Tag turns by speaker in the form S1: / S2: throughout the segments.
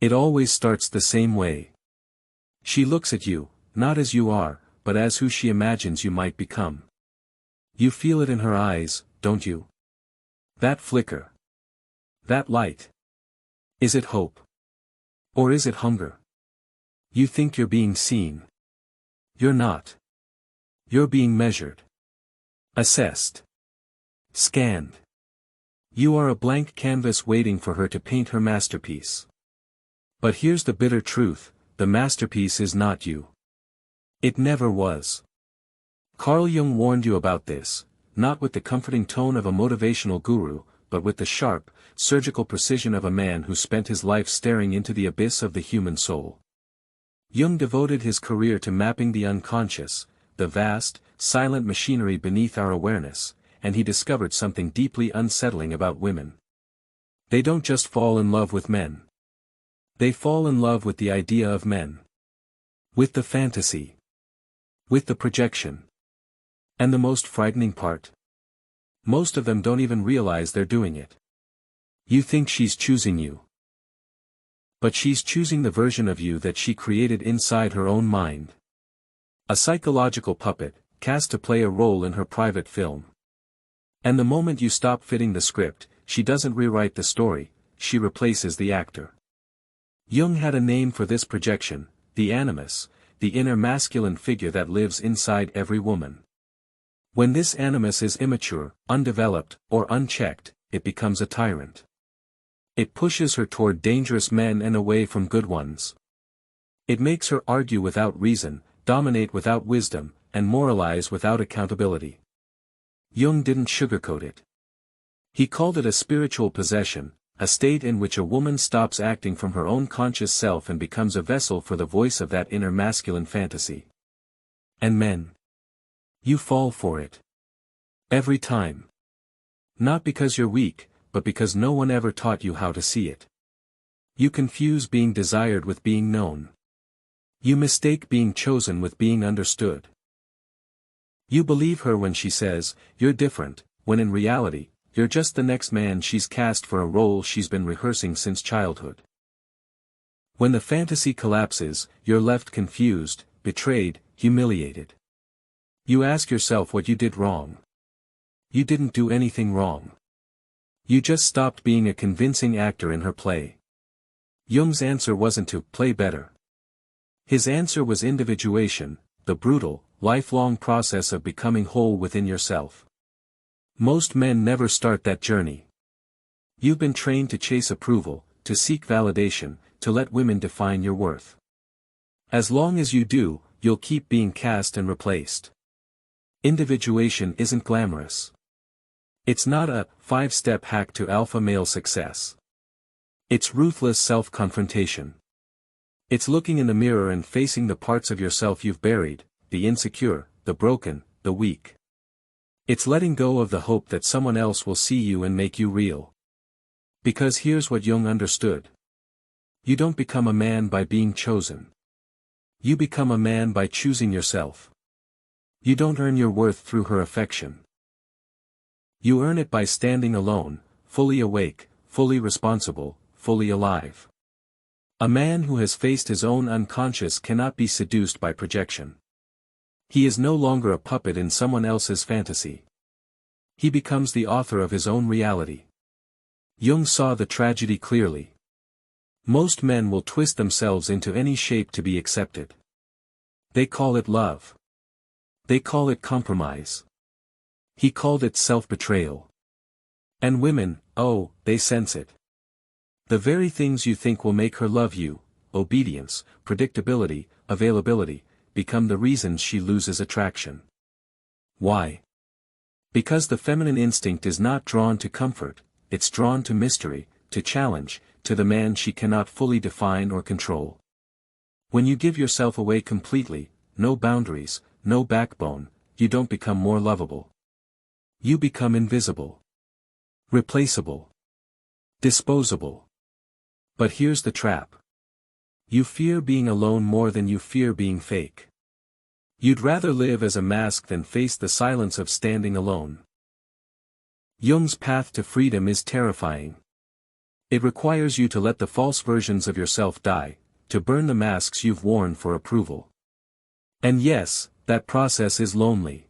S1: It always starts the same way. She looks at you, not as you are, but as who she imagines you might become. You feel it in her eyes, don't you? That flicker. That light. Is it hope? Or is it hunger? You think you're being seen. You're not. You're being measured. Assessed. Scanned. You are a blank canvas waiting for her to paint her masterpiece. But here's the bitter truth, the masterpiece is not you. It never was. Carl Jung warned you about this, not with the comforting tone of a motivational guru, but with the sharp, surgical precision of a man who spent his life staring into the abyss of the human soul. Jung devoted his career to mapping the unconscious, the vast, silent machinery beneath our awareness, and he discovered something deeply unsettling about women. They don't just fall in love with men. They fall in love with the idea of men. With the fantasy. With the projection. And the most frightening part? Most of them don't even realize they're doing it. You think she's choosing you. But she's choosing the version of you that she created inside her own mind. A psychological puppet, cast to play a role in her private film. And the moment you stop fitting the script, she doesn't rewrite the story, she replaces the actor. Jung had a name for this projection, the animus, the inner masculine figure that lives inside every woman. When this animus is immature, undeveloped, or unchecked, it becomes a tyrant. It pushes her toward dangerous men and away from good ones. It makes her argue without reason, dominate without wisdom, and moralize without accountability. Jung didn't sugarcoat it. He called it a spiritual possession, a state in which a woman stops acting from her own conscious self and becomes a vessel for the voice of that inner masculine fantasy. And men. You fall for it. Every time. Not because you're weak, but because no one ever taught you how to see it. You confuse being desired with being known. You mistake being chosen with being understood. You believe her when she says, "You're different," when in reality, you're just the next man she's cast for a role she's been rehearsing since childhood. When the fantasy collapses, you're left confused, betrayed, humiliated. You ask yourself what you did wrong. You didn't do anything wrong. You just stopped being a convincing actor in her play. Jung's answer wasn't to play better. His answer was individuation, the brutal, lifelong process of becoming whole within yourself. Most men never start that journey. You've been trained to chase approval, to seek validation, to let women define your worth. As long as you do, you'll keep being cast and replaced. Individuation isn't glamorous. It's not a 5-step hack to alpha male success. It's ruthless self-confrontation. It's looking in the mirror and facing the parts of yourself you've buried, the insecure, the broken, the weak. It's letting go of the hope that someone else will see you and make you real. Because here's what Jung understood. You don't become a man by being chosen. You become a man by choosing yourself. You don't earn your worth through her affection. You earn it by standing alone, fully awake, fully responsible, fully alive. A man who has faced his own unconscious cannot be seduced by projection. He is no longer a puppet in someone else's fantasy. He becomes the author of his own reality. Jung saw the tragedy clearly. Most men will twist themselves into any shape to be accepted. They call it love. They call it compromise. He called it self-betrayal. And women, oh, they sense it. The very things you think will make her love you, obedience, predictability, availability, become the reasons she loses attraction. Why? Because the feminine instinct is not drawn to comfort, it's drawn to mystery, to challenge, to the man she cannot fully define or control. When you give yourself away completely, no boundaries, no backbone, you don't become more lovable. You become invisible. Replaceable. Disposable. But here's the trap. You fear being alone more than you fear being fake. You'd rather live as a mask than face the silence of standing alone. Jung's path to freedom is terrifying. It requires you to let the false versions of yourself die, to burn the masks you've worn for approval. And yes, that process is lonely.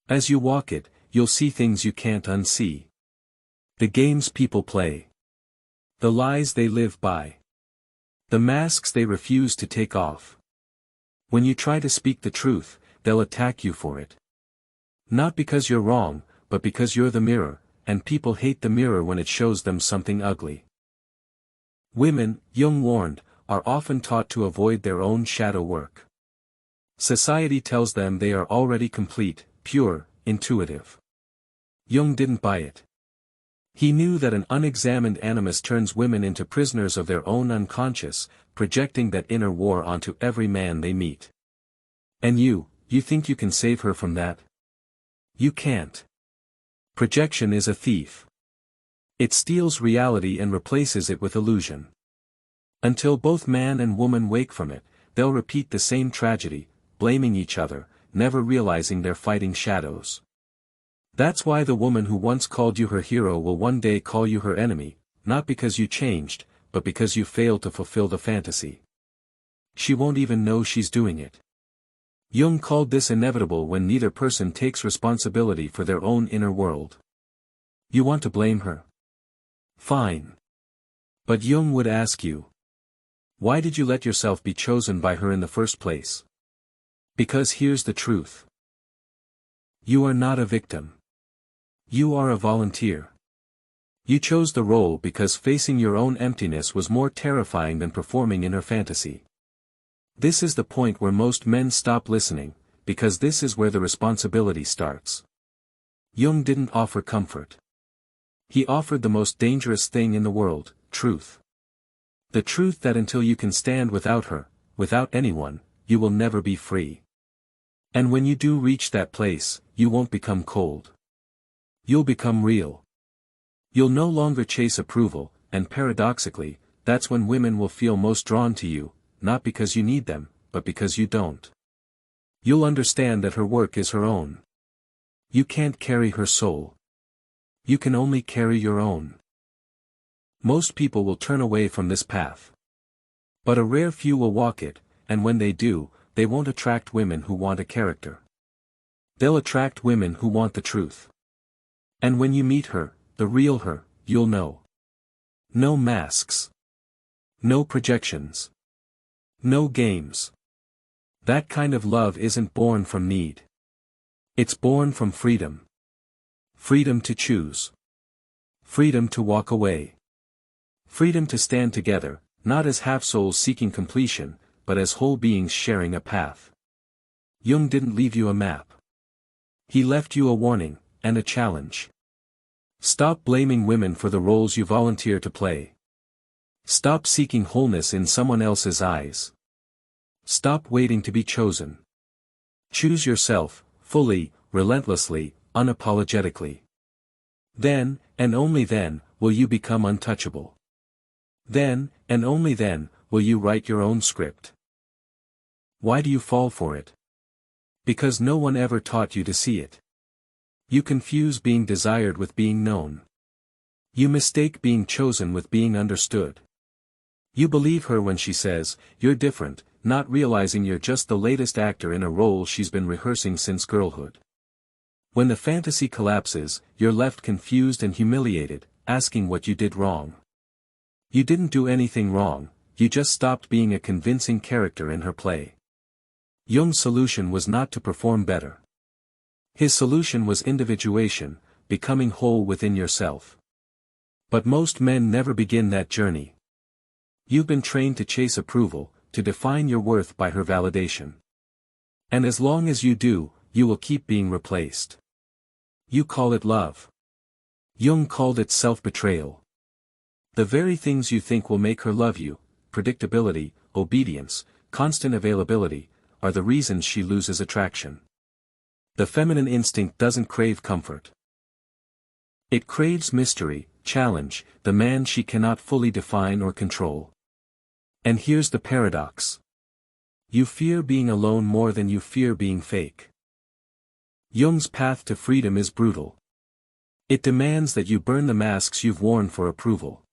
S1: As you walk it, you'll see things you can't unsee. The games people play. The lies they live by. The masks they refuse to take off. When you try to speak the truth, they'll attack you for it. Not because you're wrong, but because you're the mirror, and people hate the mirror when it shows them something ugly. Women, Jung warned, are often taught to avoid their own shadow work. Society tells them they are already complete, pure, intuitive. Jung didn't buy it. He knew that an unexamined animus turns women into prisoners of their own unconscious, projecting that inner war onto every man they meet. And you think you can save her from that? You can't. Projection is a thief. It steals reality and replaces it with illusion. Until both man and woman wake from it, they'll repeat the same tragedy, blaming each other, never realizing they're fighting shadows. That's why the woman who once called you her hero will one day call you her enemy, not because you changed, but because you failed to fulfill the fantasy. She won't even know she's doing it. Jung called this inevitable when neither person takes responsibility for their own inner world. You want to blame her? Fine. But Jung would ask you, why did you let yourself be chosen by her in the first place? Because here's the truth. You are not a victim. You are a volunteer. You chose the role because facing your own emptiness was more terrifying than performing in her fantasy. This is the point where most men stop listening, because this is where the responsibility starts. Jung didn't offer comfort. He offered the most dangerous thing in the world, truth. The truth that until you can stand without her, without anyone, you will never be free. And when you do reach that place, you won't become cold. You'll become real. You'll no longer chase approval, and paradoxically, that's when women will feel most drawn to you, not because you need them, but because you don't. You'll understand that her work is her own. You can't carry her soul. You can only carry your own. Most people will turn away from this path. But a rare few will walk it, and when they do, they won't attract women who want a character. They'll attract women who want the truth. And when you meet her, the real her, you'll know. No masks. No projections. No games. That kind of love isn't born from need. It's born from freedom. Freedom to choose. Freedom to walk away. Freedom to stand together, not as half-souls seeking completion, but as whole beings sharing a path. Jung didn't leave you a map. He left you a warning, and a challenge. Stop blaming women for the roles you volunteer to play. Stop seeking wholeness in someone else's eyes. Stop waiting to be chosen. Choose yourself, fully, relentlessly, unapologetically. Then, and only then, will you become untouchable. Then, and only then, will you write your own script. Why do you fall for it? Because no one ever taught you to see it. You confuse being desired with being known. You mistake being chosen with being understood. You believe her when she says, "You're different," not realizing you're just the latest actor in a role she's been rehearsing since girlhood. When the fantasy collapses, you're left confused and humiliated, asking what you did wrong. You didn't do anything wrong, you just stopped being a convincing character in her play. Jung's solution was not to perform better. His solution was individuation, becoming whole within yourself. But most men never begin that journey. You've been trained to chase approval, to define your worth by her validation. And as long as you do, you will keep being replaced. You call it love. Jung called it self-betrayal. The very things you think will make her love you, predictability, obedience, constant availability, are the reasons she loses attraction. The feminine instinct doesn't crave comfort. It craves mystery, challenge, the man she cannot fully define or control. And here's the paradox. You fear being alone more than you fear being fake. Jung's path to freedom is brutal. It demands that you burn the masks you've worn for approval.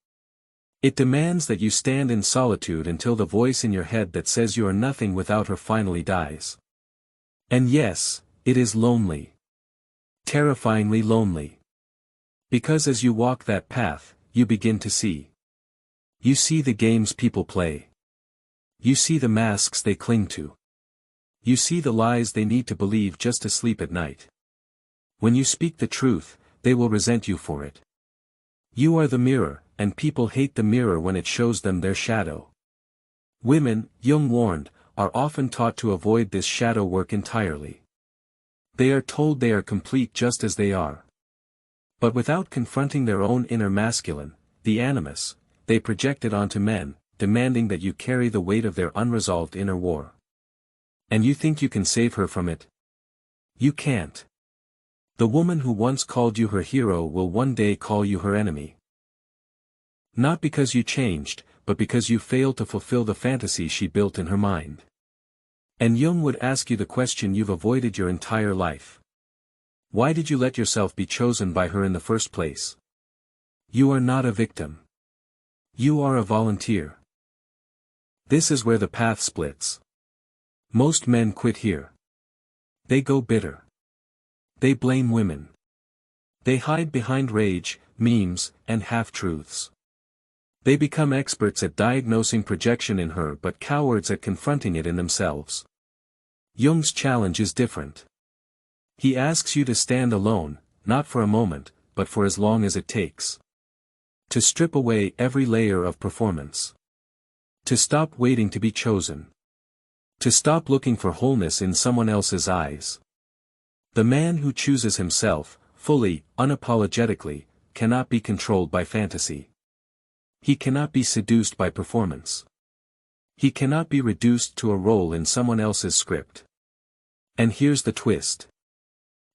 S1: It demands that you stand in solitude until the voice in your head that says you are nothing without her finally dies. And yes, it is lonely. Terrifyingly lonely. Because as you walk that path, you begin to see. You see the games people play. You see the masks they cling to. You see the lies they need to believe just to sleep at night. When you speak the truth, they will resent you for it. You are the mirror, and people hate the mirror when it shows them their shadow. Women, Jung warned, are often taught to avoid this shadow work entirely. They are told they are complete just as they are. But without confronting their own inner masculine, the animus, they project it onto men, demanding that you carry the weight of their unresolved inner war. And you think you can save her from it? You can't. The woman who once called you her hero will one day call you her enemy. Not because you changed, but because you failed to fulfill the fantasy she built in her mind. And Jung would ask you the question you've avoided your entire life. Why did you let yourself be chosen by her in the first place? You are not a victim. You are a volunteer. This is where the path splits. Most men quit here. They go bitter. They blame women. They hide behind rage, memes, and half-truths. They become experts at diagnosing projection in her but cowards at confronting it in themselves. Jung's challenge is different. He asks you to stand alone, not for a moment, but for as long as it takes. To strip away every layer of performance. To stop waiting to be chosen. To stop looking for wholeness in someone else's eyes. The man who chooses himself, fully, unapologetically, cannot be controlled by fantasy. He cannot be seduced by performance. He cannot be reduced to a role in someone else's script. And here's the twist.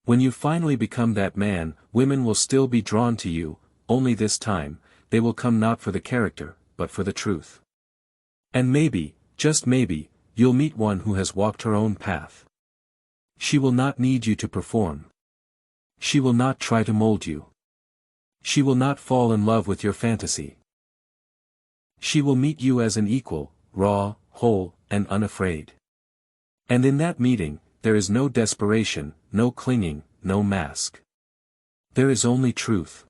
S1: When you finally become that man, women will still be drawn to you, only this time, they will come not for the character, but for the truth. And maybe, just maybe, you'll meet one who has walked her own path. She will not need you to perform. She will not try to mold you. She will not fall in love with your fantasy. She will meet you as an equal, raw, whole, and unafraid. And in that meeting, there is no desperation, no clinging, no mask. There is only truth.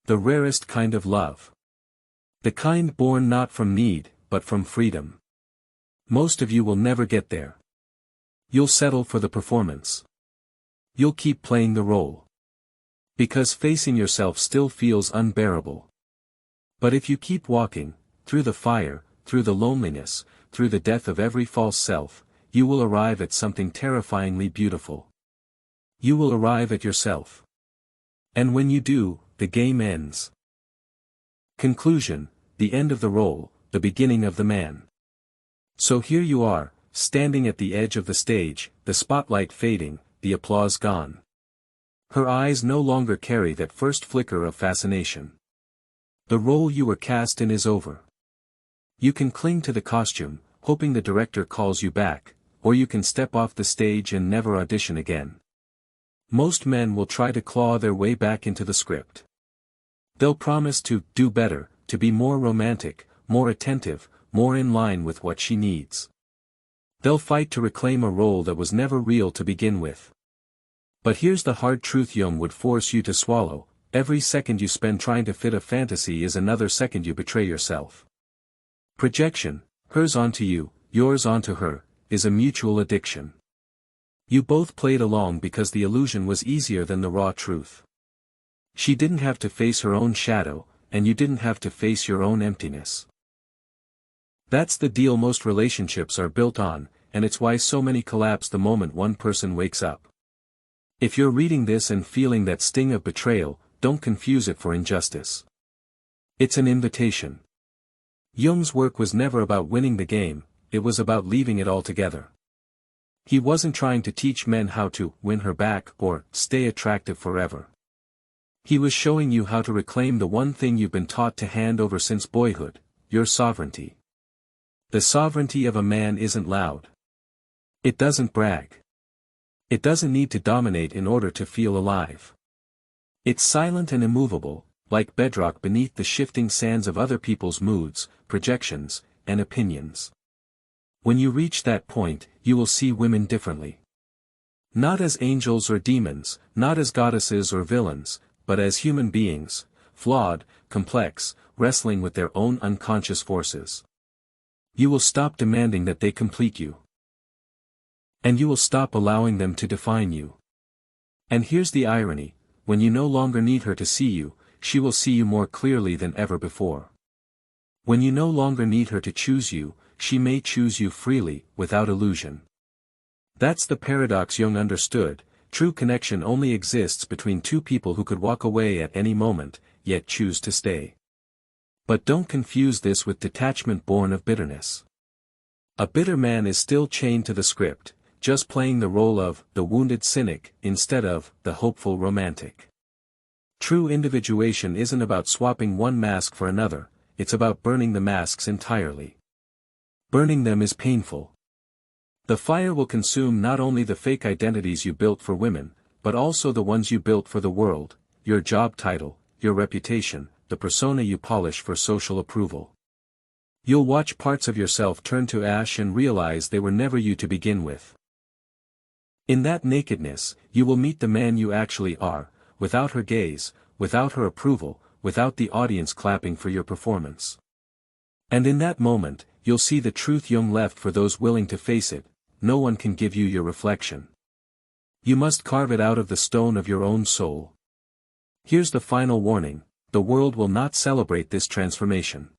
S1: The rarest kind of love. The kind born not from need, but from freedom. Most of you will never get there. You'll settle for the performance. You'll keep playing the role. Because facing yourself still feels unbearable. But if you keep walking, through the fire, through the loneliness, through the death of every false self, you will arrive at something terrifyingly beautiful. You will arrive at yourself. And when you do, the game ends. Conclusion, the end of the role, the beginning of the man. So here you are, standing at the edge of the stage, the spotlight fading, the applause gone. Her eyes no longer carry that first flicker of fascination. The role you were cast in is over. You can cling to the costume, hoping the director calls you back, or you can step off the stage and never audition again. Most men will try to claw their way back into the script. They'll promise to do better, to be more romantic, more attentive, more in line with what she needs. They'll fight to reclaim a role that was never real to begin with. But here's the hard truth Jung would force you to swallow: every second you spend trying to fit a fantasy is another second you betray yourself. Projection, hers onto you, yours onto her, is a mutual addiction. You both played along because the illusion was easier than the raw truth. She didn't have to face her own shadow, and you didn't have to face your own emptiness. That's the deal most relationships are built on, and it's why so many collapse the moment one person wakes up. If you're reading this and feeling that sting of betrayal, don't confuse it for injustice. It's an invitation. Jung's work was never about winning the game, it was about leaving it all together. He wasn't trying to teach men how to win her back or stay attractive forever. He was showing you how to reclaim the one thing you've been taught to hand over since boyhood: your sovereignty. The sovereignty of a man isn't loud. It doesn't brag. It doesn't need to dominate in order to feel alive. It's silent and immovable, like bedrock beneath the shifting sands of other people's moods, projections, and opinions. When you reach that point, you will see women differently. Not as angels or demons, not as goddesses or villains, but as human beings, flawed, complex, wrestling with their own unconscious forces. You will stop demanding that they complete you. And you will stop allowing them to define you. And here's the irony, when you no longer need her to see you, she will see you more clearly than ever before. When you no longer need her to choose you, she may choose you freely, without illusion. That's the paradox Jung understood. True connection only exists between two people who could walk away at any moment, yet choose to stay. But don't confuse this with detachment born of bitterness. A bitter man is still chained to the script, just playing the role of the wounded cynic instead of the hopeful romantic. True individuation isn't about swapping one mask for another, it's about burning the masks entirely. Burning them is painful. The fire will consume not only the fake identities you built for women, but also the ones you built for the world, your job title, your reputation, the persona you polish for social approval. You'll watch parts of yourself turn to ash and realize they were never you to begin with. In that nakedness, you will meet the man you actually are, without her gaze, without her approval, without the audience clapping for your performance. And in that moment, you'll see the truth Jung left for those willing to face it: no one can give you your reflection. You must carve it out of the stone of your own soul. Here's the final warning: the world will not celebrate this transformation.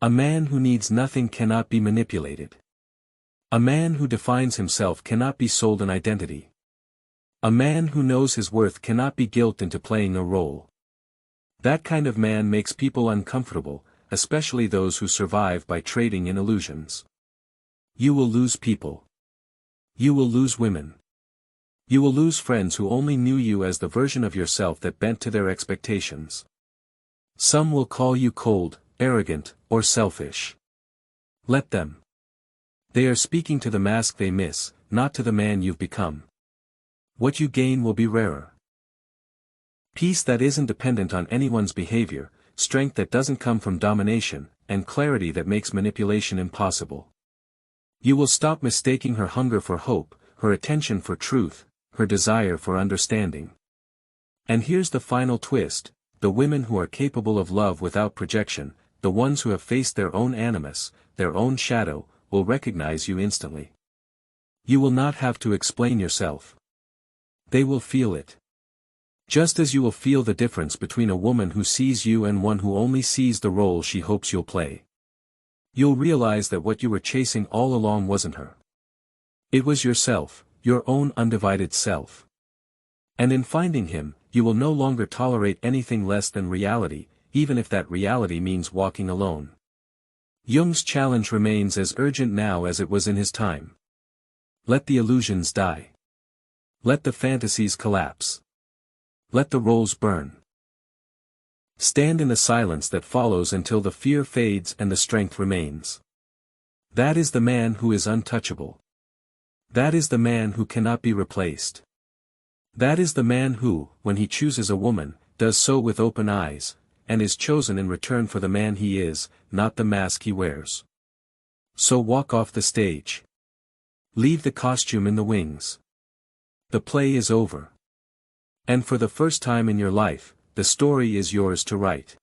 S1: A man who needs nothing cannot be manipulated. A man who defines himself cannot be sold an identity. A man who knows his worth cannot be guilted into playing a role. That kind of man makes people uncomfortable, especially those who survive by trading in illusions. You will lose people. You will lose women. You will lose friends who only knew you as the version of yourself that bent to their expectations. Some will call you cold, arrogant, or selfish. Let them. They are speaking to the mask they miss, not to the man you've become. What you gain will be rarer. Peace that isn't dependent on anyone's behavior, strength that doesn't come from domination, and clarity that makes manipulation impossible. You will stop mistaking her hunger for hope, her attention for truth, her desire for understanding. And here's the final twist: the women who are capable of love without projection, the ones who have faced their own animus, their own shadow, will recognize you instantly. You will not have to explain yourself. They will feel it. Just as you will feel the difference between a woman who sees you and one who only sees the role she hopes you'll play. You'll realize that what you were chasing all along wasn't her. It was yourself, your own undivided self. And in finding him, you will no longer tolerate anything less than reality, even if that reality means walking alone. Jung's challenge remains as urgent now as it was in his time. Let the illusions die. Let the fantasies collapse. Let the roles burn. Stand in the silence that follows until the fear fades and the strength remains. That is the man who is untouchable. That is the man who cannot be replaced. That is the man who, when he chooses a woman, does so with open eyes, and is chosen in return for the man he is, not the mask he wears. So walk off the stage. Leave the costume in the wings. The play is over. And for the first time in your life, the story is yours to write.